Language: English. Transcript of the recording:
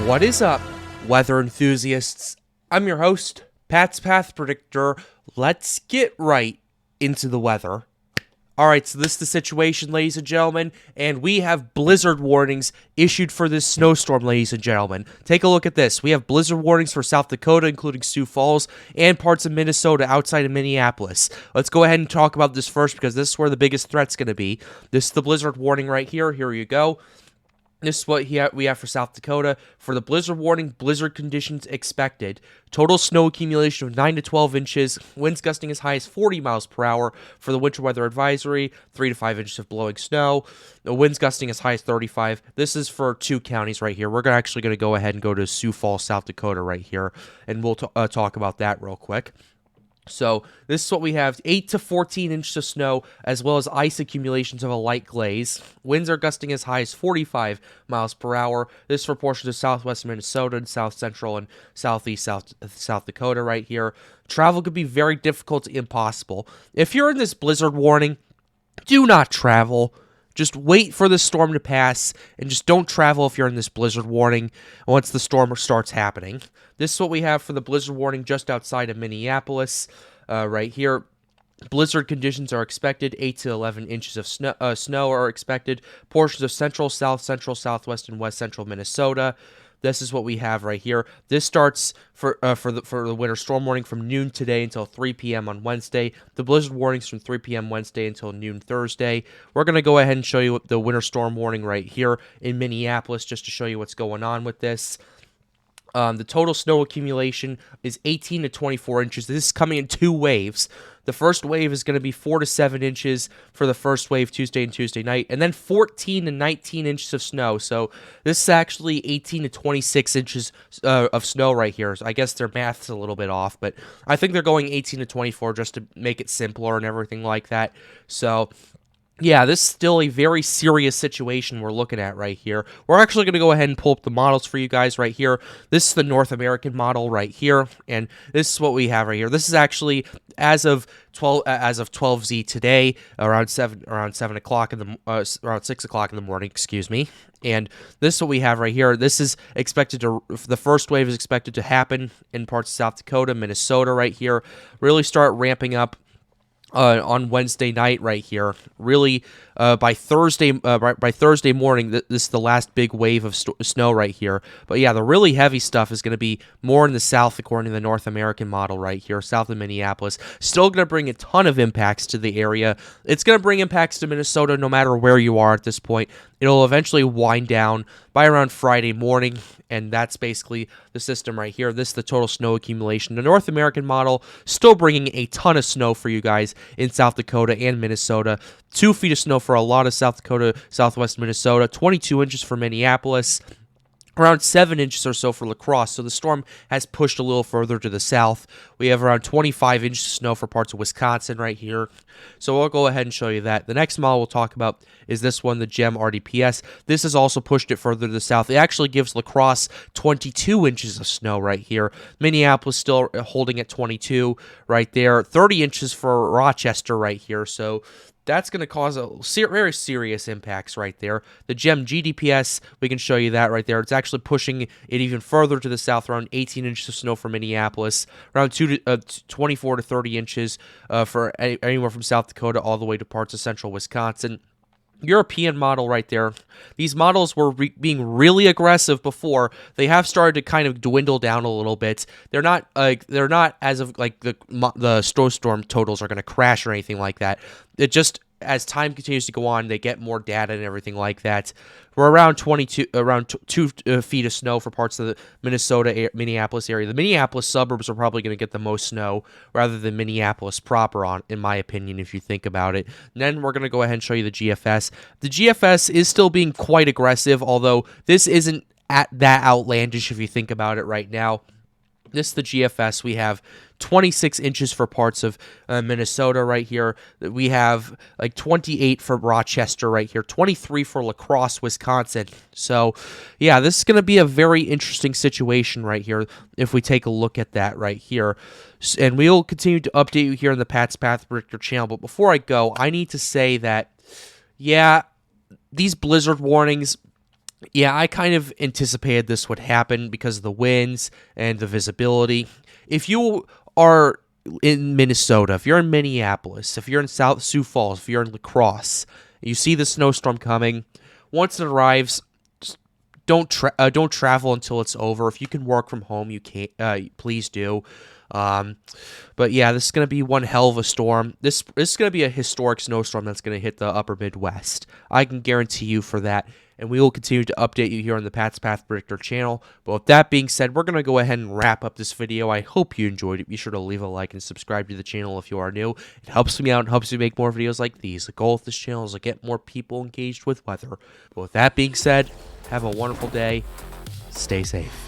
What is up, weather enthusiasts? I'm your host, Pat's Path Predictor. Let's get right into the weather. Alright, so this is the situation, ladies and gentlemen, and we have blizzard warnings issued for this snowstorm, ladies and gentlemen. Take a look at this. We have blizzard warnings for South Dakota, including Sioux Falls, and parts of Minnesota outside of Minneapolis. Let's go ahead and talk about this first, because this is where the biggest threat's going to be. This is the blizzard warning right here. Here you go. This is what we have for South Dakota. For the blizzard warning, blizzard conditions expected. Total snow accumulation of 9 to 12 inches. Winds gusting as high as 40 miles per hour. For the winter weather advisory, 3 to 5 inches of blowing snow. The winds gusting as high as 35. This is for 2 counties right here. We're actually going to go ahead and go to Sioux Falls, South Dakota right here. And we'll talk about that real quick. So this is what we have, 8 to 14 inches of snow, as well as ice accumulations of a light glaze. Winds are gusting as high as 45 miles per hour. This is for portions of southwest Minnesota and south central and southeast South Dakota right here. Travel could be very difficult to impossible. If you're in this blizzard warning, do not travel. Just wait for the storm to pass, and just don't travel if you're in this blizzard warning once the storm starts happening. This is what we have for the blizzard warning just outside of Minneapolis, right here. Blizzard conditions are expected. 8 to 11 inches of snow are expected. Portions of central, southwest, and west central Minnesota. This is what we have right here. This starts for the winter storm warning from noon today until 3 p.m. on Wednesday. The blizzard warnings from 3 p.m. Wednesday until noon Thursday. We're going to go ahead and show you the winter storm warning right here in Minneapolis just to show you what's going on with this. The total snow accumulation is 18 to 24 inches. This is coming in 2 waves. The first wave is going to be 4 to 7 inches for the first wave Tuesday and Tuesday night, and then 14 to 19 inches of snow. So this is actually 18 to 26 inches of snow right here. So I guess their math's a little bit off, but I think they're going 18 to 24 just to make it simpler and everything like that. So yeah, this is still a very serious situation we're looking at right here. We're actually going to go ahead and pull up the models for you guys right here. This is the North American model right here, and this is what we have right here. This is actually as of 12Z today, around 7 o'clock in the around 6 o'clock in the morning, excuse me. And this is what we have right here. This is expected to, the first wave is expected to happen in parts of South Dakota, Minnesota right here. Really start ramping up on Wednesday night right here. Really, by Thursday morning, this is the last big wave of snow right here. But yeah, the really heavy stuff is going to be more in the south, according to the North American model right here, south of Minneapolis. Still going to bring a ton of impacts to the area. It's going to bring impacts to Minnesota no matter where you are at this point. It'll eventually wind down by around Friday morning, and that's basically the system right here. This is the total snow accumulation. The North American model still bringing a ton of snow for you guys in South Dakota and Minnesota. 2 feet of snow for a lot of South Dakota, southwest Minnesota. 22 inches for Minneapolis. Around 7 inches or so for La Crosse, so the storm has pushed a little further to the south. We have around 25 inches of snow for parts of Wisconsin right here. So we'll go ahead and show you that. The next model we'll talk about is this one, the GEM RDPS. This has also pushed it further to the south. It actually gives La Crosse 22 inches of snow right here. Minneapolis still holding at 22 right there. 30 inches for Rochester right here, so that's going to cause very serious impacts right there. The GEM GDPS, we can show you that right there. It's actually pushing it even further to the south, around 18 inches of snow for Minneapolis, around 24 to 30 inches for anywhere from South Dakota all the way to parts of central Wisconsin. European model right there. These models were being really aggressive before. They have started to kind of dwindle down a little bit. They're not as of like the snowstorm totals are going to crash or anything like that. It just, as time continues to go on, they get more data and everything like that. We're around 2 feet of snow for parts of the Minneapolis area. The Minneapolis suburbs are probably going to get the most snow rather than Minneapolis proper, in my opinion, if you think about it. And then we're going to go ahead and show you the GFS. The GFS is still being quite aggressive, although this isn't that outlandish if you think about it right now. This is the GFS. We have 26 inches for parts of Minnesota right here. We have like 28 for Rochester right here, 23 for La Crosse, Wisconsin. So, yeah, this is going to be a very interesting situation right here if we take a look at that right here. And we'll continue to update you here on the Pat's Path Predictor channel. But before I go, I need to say that, yeah, these blizzard warnings, Yeah, I kind of anticipated this would happen because of the winds and the visibility. If you are in Minnesota, if you're in Minneapolis, if you're in South Sioux Falls, if you're in La Crosse, you see the snowstorm coming. Once it arrives, just don't travel until it's over. If you can work from home, you can please do. Um, but yeah, this is gonna be one hell of a storm. This is gonna be a historic snowstorm that's gonna hit the upper Midwest. I can guarantee you for that. And we will continue to update you here on the Pat's Path Predictor channel. But with that being said, we're going to go ahead and wrap up this video. I hope you enjoyed it. Be sure to leave a like and subscribe to the channel if you are new. It helps me out and helps me make more videos like these. The goal of this channel is to get more people engaged with weather. But with that being said, have a wonderful day. Stay safe.